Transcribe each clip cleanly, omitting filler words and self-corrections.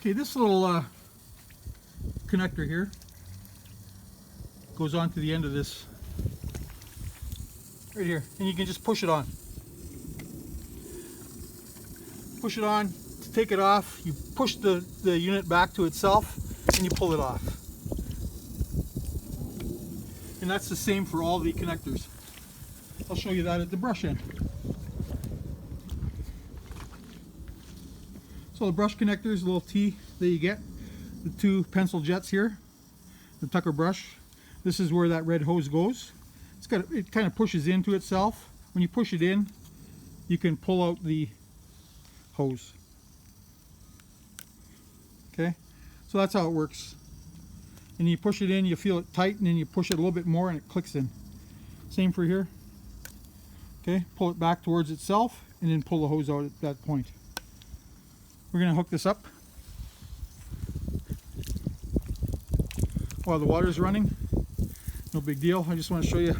Okay, this little connector here goes on to the end of this right here, and you can just push it on. Push it on. To take it off, you push the unit back to itself and you pull it off. And that's the same for all the connectors. I'll show you that at the brush end. So the brush connector is a little T that you get. The two pencil jets here, the Tucker brush. This is where that red hose goes. It kind of pushes into itself. When you push it in, you can pull out the hose. Okay, so that's how it works. And you push it in, you feel it tight, and then you push it a little bit more and it clicks in. Same for here. Okay, pull it back towards itself and then pull the hose out at that point. We're going to hook this up while the water's running. No big deal. I just want to show you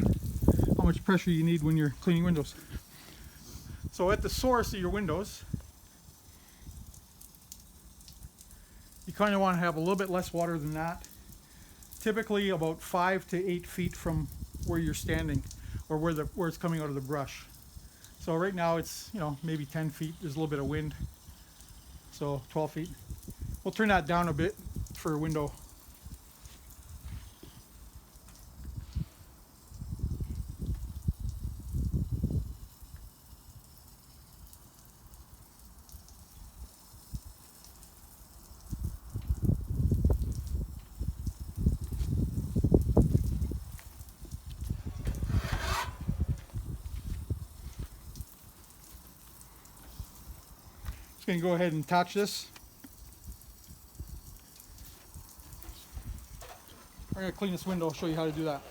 how much pressure you need when you're cleaning windows. So at the source of your windows, you kind of want to have a little bit less water than that. Typically about 5 to 8 feet from where you're standing, or where it's coming out of the brush. So right now it's, you know, maybe 10 feet. There's a little bit of wind, so 12 feet. We'll turn that down a bit for a window. Going to go ahead and attach this. I'm going to clean this window. I'll show you how to do that.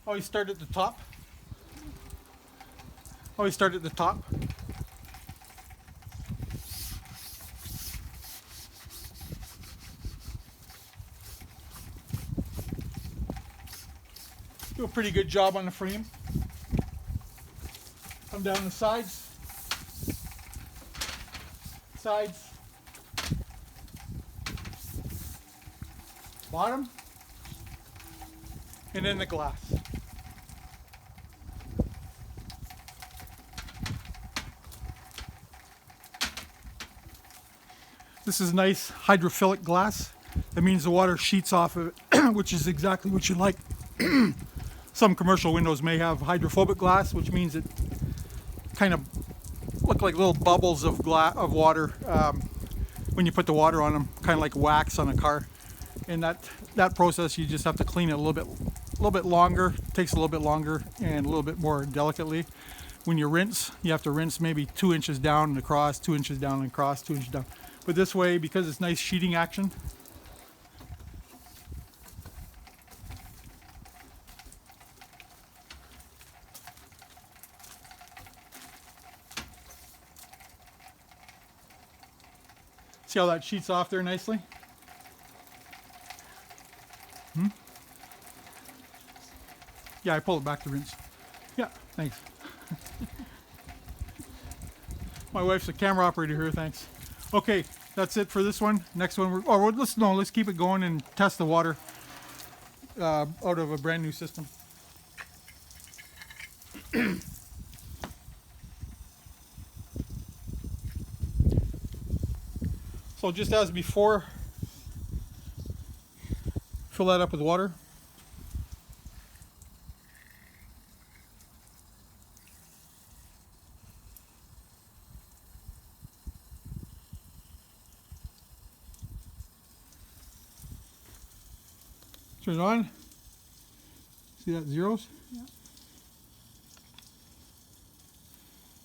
Always start at the top. Always start at the top. Do a pretty good job on the frame. Come down the sides, bottom, and then the glass. This is nice hydrophilic glass. That means the water sheets off of it, which is exactly what you like. Some commercial windows may have hydrophobic glass, which means it kind of look like little bubbles of water when you put the water on them, kind of like wax on a car. And that process, you just have to clean it a little bit longer. It takes a little bit longer and a little bit more delicately. When you rinse, you have to rinse maybe 2 inches down and across, 2 inches down and across, 2 inches down. But this way, because it's nice sheeting action, see how that sheets off there nicely? Yeah, I pull it back to rinse. Yeah, thanks. My wife's a camera operator here, thanks. Okay, that's it for this one. Next one, let's keep it going and test the water out of a brand new system. So just as before, fill that up with water. Turn it on. See that zeros? Yeah.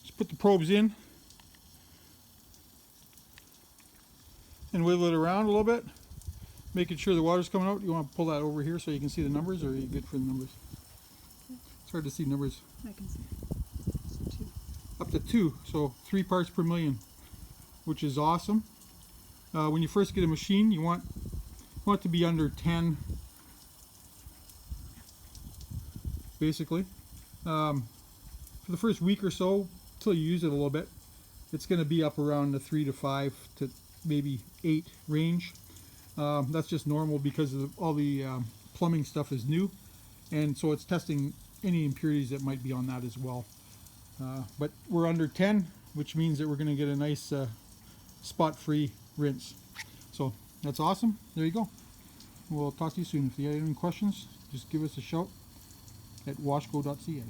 Just put the probes in and wiggle it around a little bit, making sure the water's coming out. You want to pull that over here so you can see the numbers, or are you good for the numbers? It's hard to see numbers. I can see. So 2. Up to 2, so 3 parts per million, which is awesome. When you first get a machine, you want it to be under 10, basically. For the first week or so, till you use it a little bit, it's going to be up around the 3 to 5 to maybe 8 range. That's just normal because of all the plumbing stuff is new, and so it's testing any impurities that might be on that as well. But we're under 10, which means that we're going to get a nice spot-free rinse. So that's awesome. There you go. We'll talk to you soon. If you have any questions, just give us a shout at washco.ca.